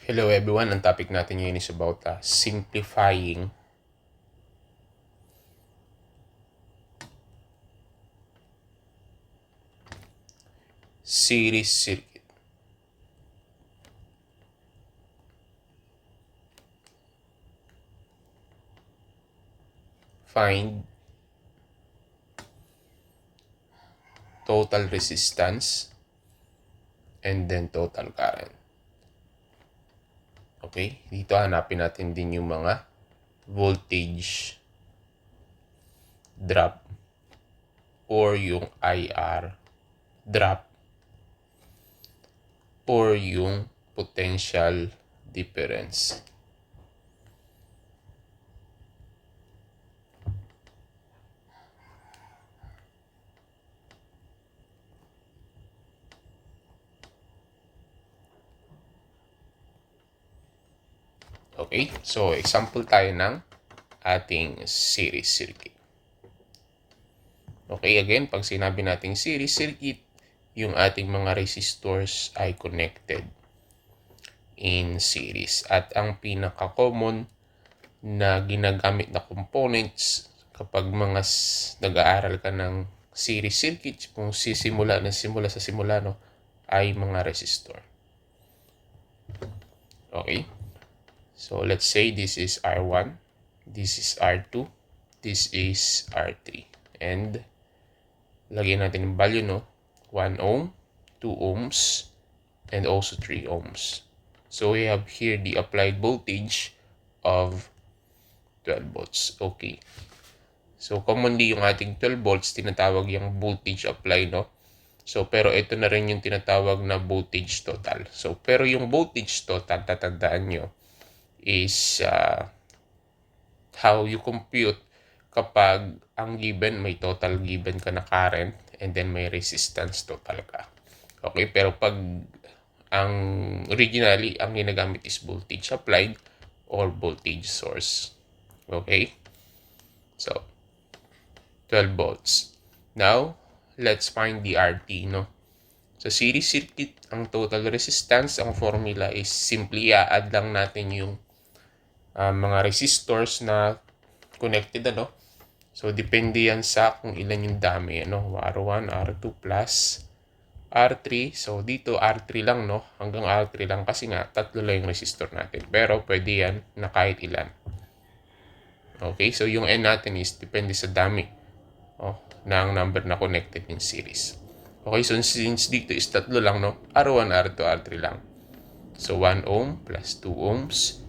Hello everyone, ang topic natin ngayon is about simplifying series circuit. Find total resistance and then total current. Okay, dito hanapin natin din yung mga voltage drop or yung IR drop or yung potential difference. Okay, so example tayo ng ating series circuit. Okay, again, pag sinabi nating series circuit, yung ating mga resistors ay connected in series. At ang pinaka-common na ginagamit na components kapag mga nag-aaral ka ng series circuit, kung simula sa simula, no, ay mga resistor. Okay. So, let's say this is R1, this is R2, this is R3. And, lagyan natin yung value, no? 1 ohm, 2 ohms, and also 3 ohms. So, we have here the applied voltage of 12 volts. Okay. So, commonly yung ating 12 volts, tinatawag yung voltage applied, no? So, pero ito na rin yung tinatawag na voltage total. So, pero yung voltage total, tatandaan nyo, is how you compute kapag ang given, may total given ka na current and then may resistance total ka. Okay, pero pag ang originally, ang ginagamit is voltage applied or voltage source. Okay, so 12 volts. Now, let's find the RT, no? Sa series circuit, ang total resistance, ang formula is simply i-add lang natin yung mga resistors na connected, ano? So, depende yan sa kung ilan yung dami, ano? R1, R2 plus R3. So, dito R3 lang, no? Hanggang R3 lang kasi nga, tatlo lang yung resistor natin. Pero, pwede yan na kahit ilan. Okay? So, yung N natin is depende sa dami ng number na connected in series. Okay? So, since dito is tatlo lang, no? R1, R2, R3 lang. So, 1 ohm plus 2 ohms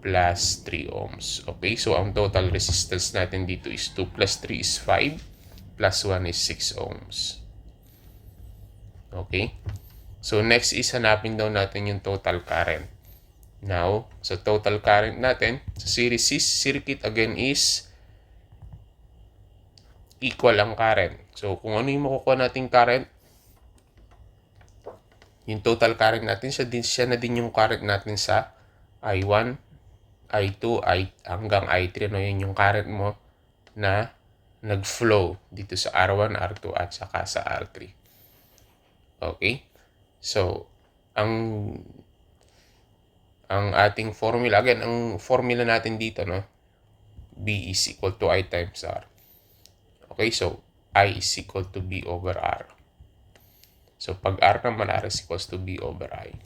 plus 3 ohms. Okay, so ang total resistance natin dito is 2 plus 3 is 5, plus 1 is 6 ohms. Okay, so next is hanapin daw natin yung total current. Now, sa total current natin, sa series circuit again is equal ang current. So, kung ano yung makukuha nating current, yung total current natin, siya na din yung current natin sa I1, I2, hanggang I3, no, yun yung current mo na nag-flow dito sa R1, R2, at saka sa R3. Okay? So, ang ating formula, again, ang formula natin dito, no, B is equal to I times R. Okay? So, I is equal to B over R. So, pag R naman, R is equals to B over I.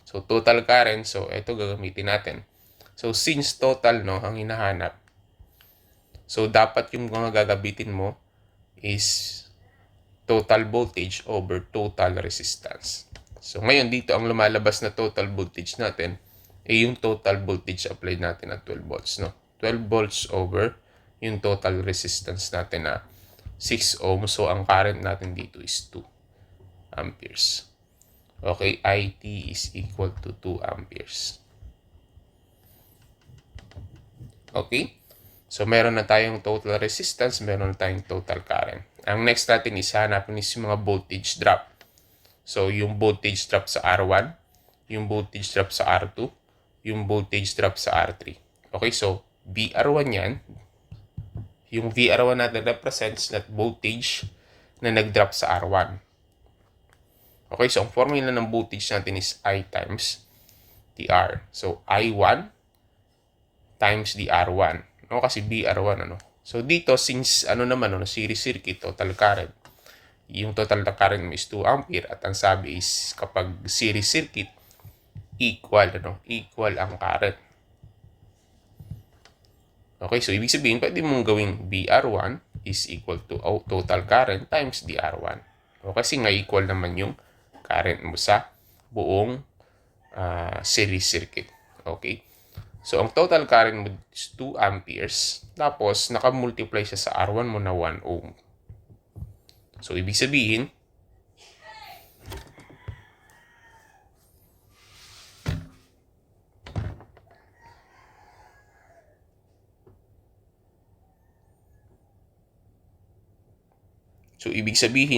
So, total current, so, ito gagamitin natin. So, since total, no, ang hinahanap, so, dapat yung mga gagabitin mo is total voltage over total resistance. So, ngayon, dito ang lumalabas na total voltage natin ay yung total voltage applied natin at 12 volts, no? 12 volts over yung total resistance natin na 6 ohms. So, ang current natin dito is 2 amperes. Okay, IT is equal to 2 amperes. Okay? So, meron na tayong total resistance, meron na tayong total current. Ang next natin is hanapin is yung mga voltage drop. So, yung voltage drop sa R1, yung voltage drop sa R2, yung voltage drop sa R3. Okay, so, VR1 yan. Yung VR1 natin represents that voltage na nag-drop sa R1. Okay, so ang formula ng voltage natin is I times the R. So, I1 times the R1. No? Kasi BR1, ano? So, dito, since, series circuit, total current, yung total na current mo is 2 ampere at ang sabi is kapag series circuit, equal ang current. Okay, so ibig sabihin, pwede mong gawing BR1 is equal to total current times DR1. O, kasi nga equal naman yung current mo sa buong series circuit. Okay? So, ang total current mo is 2 amperes. Tapos, nakamultiply siya sa R1 mo na 1 ohm. So, ibig sabihin,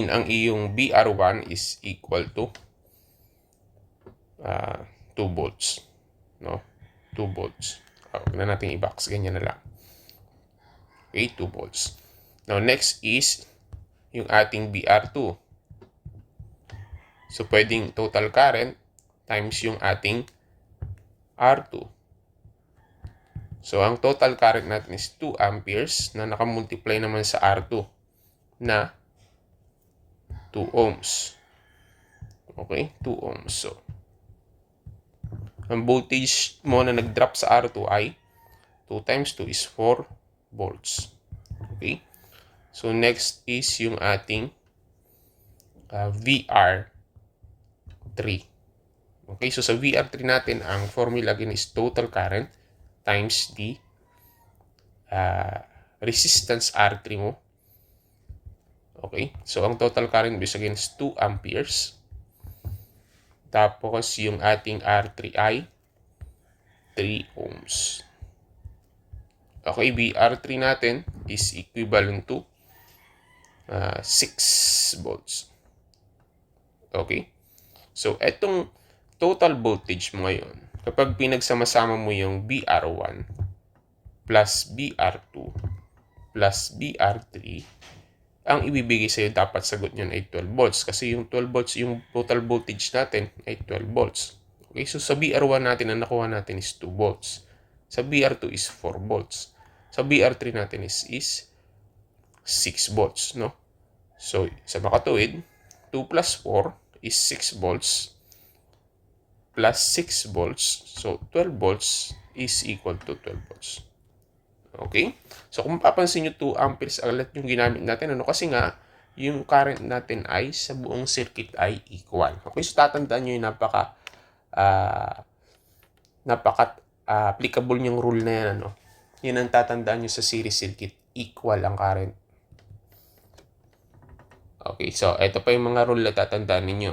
ang iyong BR1 is equal to 2 volts. No? 2 volts. Huwag na natin i-box. Ganyan na lang. Okay, 2 volts. Now, next is yung ating BR2. So, pwedeng total current times yung ating R2. So, ang total current natin is 2 amperes na nakamultiply naman sa R2 na 2 ohms. Okay? 2 ohms. So, ang voltage mo na nag-drop sa R2 ay 2 times 2 is 4 volts. Okay? So, next is yung ating VR3. Okay? So, sa VR3 natin, ang formula again is total current times the resistance R3 mo. Okay? So, ang total current is again is 2 amperes. Tapos, yung ating R3 ay 3 ohms. Okay, VR3 natin is equivalent to 6 volts. Okay? So, etong total voltage mo ngayon, kapag pinagsama-sama mo yung BR1 plus BR2 plus BR3, ang ibibigay sa'yo dapat sagot nyo ay 12 volts. Kasi yung 12 volts, yung total voltage natin ay 12 volts. Okay, so sa BR1 natin, ang nakuha natin is 2 volts. Sa BR2 is 4 volts. Sa BR3 natin is 6 volts, no? So, sa makatuwid, 2 plus 4 is 6 volts plus 6 volts. So, 12 volts is equal to 12 volts. Okay? So, kung mapapansin nyo, 2 amperes agad yung ginamit natin. Kasi nga, yung current natin ay sa buong circuit ay equal. Okay? So, tatandaan nyo yung applicable yung rule na yan. Yan ang tatandaan nyo sa series circuit. Equal ang current. Okay? So, ito pa yung mga rule na tatandaan ninyo.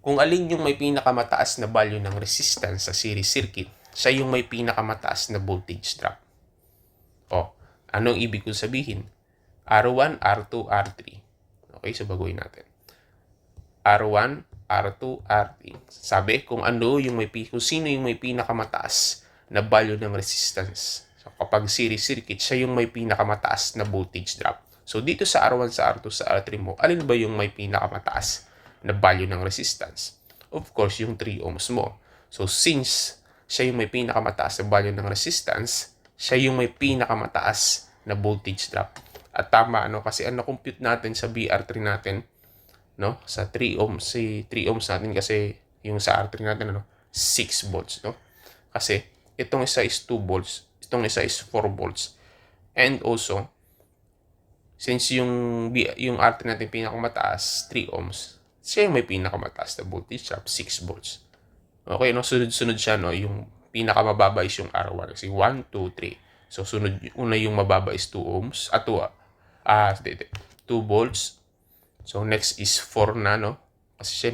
Kung alin yung may pinakamataas na value ng resistance sa series circuit, siya yung may pinakamataas na voltage drop. Anong ibig kong sabihin? R1, R2, R3. Okay, so baguhin natin. R1, R2, R3. Sabi kung sino yung may pinakamataas na value ng resistance. So kapag series circuit, siya yung may pinakamataas na voltage drop. So dito sa R1, sa R2, sa R3 mo, alin ba yung may pinakamataas na value ng resistance? Of course, yung 3 ohms mo. So since siya yung may pinakamataas na value ng resistance, siya yung may pinakamataas na voltage drop. At tama, kasi compute natin sa BR3 natin, sa 3 ohms, 3 ohms natin kasi yung sa R3 natin, 6 volts, Kasi itong isa is 2 volts, itong isa is 4 volts. And also, since yung R3 natin pinakamataas, 3 ohms, siya yung may pinakamataas na voltage drop, 6 volts. Okay, sunod-sunod siya, yung pinakamababa is yung R1 kasi 1, 2, 3. So, una yung mababa is 2 ohms, 2 volts. So, next is 4 na, kasi siya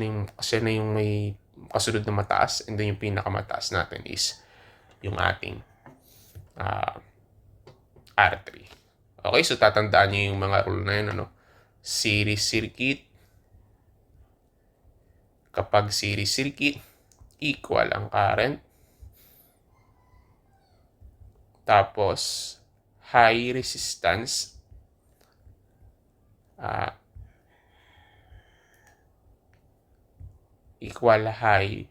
na yung may kasunod na mataas, and then yung pinakamataas natin is yung ating R3. Okay, so tatandaan nyo yung mga rule na yun, Series circuit. Kapag series circuit, equal ang current. Tapos, high resistance. Equal high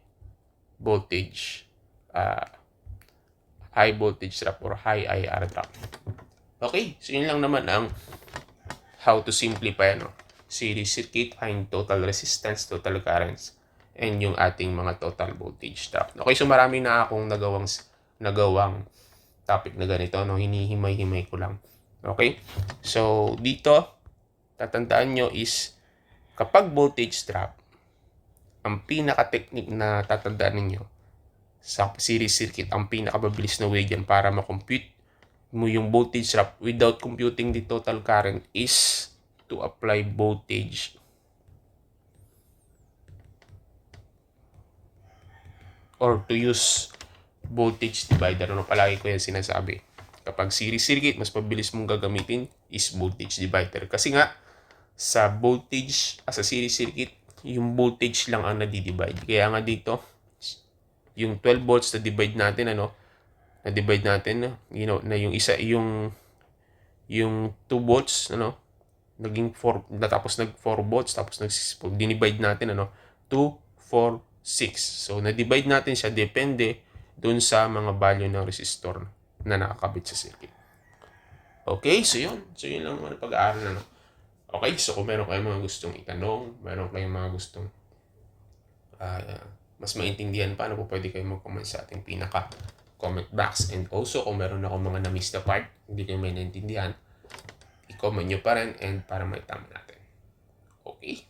voltage, high voltage drop or high E.R.A drop. Okay, so yun lang naman ang how to simplify series circuit, find total resistance, total currents, and yung ating mga total voltage drop. Okay, so marami na akong nagawang topic na ganito, hinihimay-himay ko lang. Okay, so dito tatandaan nyo is kapag voltage drop, ang pinaka-technique na tatandaan ninyo sa series circuit, ang pinaka-mabilis na way dyan para ma-compute mo yung voltage drop without computing the total current is to apply voltage or to use voltage divider. Palagi ko yan sinasabi. Kapag series circuit, mas mabilis mong gagamitin is voltage divider. Kasi nga, sa voltage, sa series circuit, yung voltage lang ang nadi-divide. Kaya nga dito, yung 12 volts na divide natin, na-divide natin, na yung isa, yung 2 volts, naging 4, tapos nag 4 volts, tapos nag 6 volts, dinivide natin, 2, 4, 6. So, na-divide natin siya, depende dun sa mga value ng resistor na nakakabit sa circuit. Okay, so yun. So, yun lang naman pag-aaral na, Okay, so kung meron kayong mga gustong itanong, meron kayong mga gustong mas maintindihan pa, po pwede kayo mag-comment sa ating pinaka-comment box. And also, kung meron akong mga na-miss na part, hindi kayo may naintindihan, i-comment nyo pa rin and para maitama natin. Okay?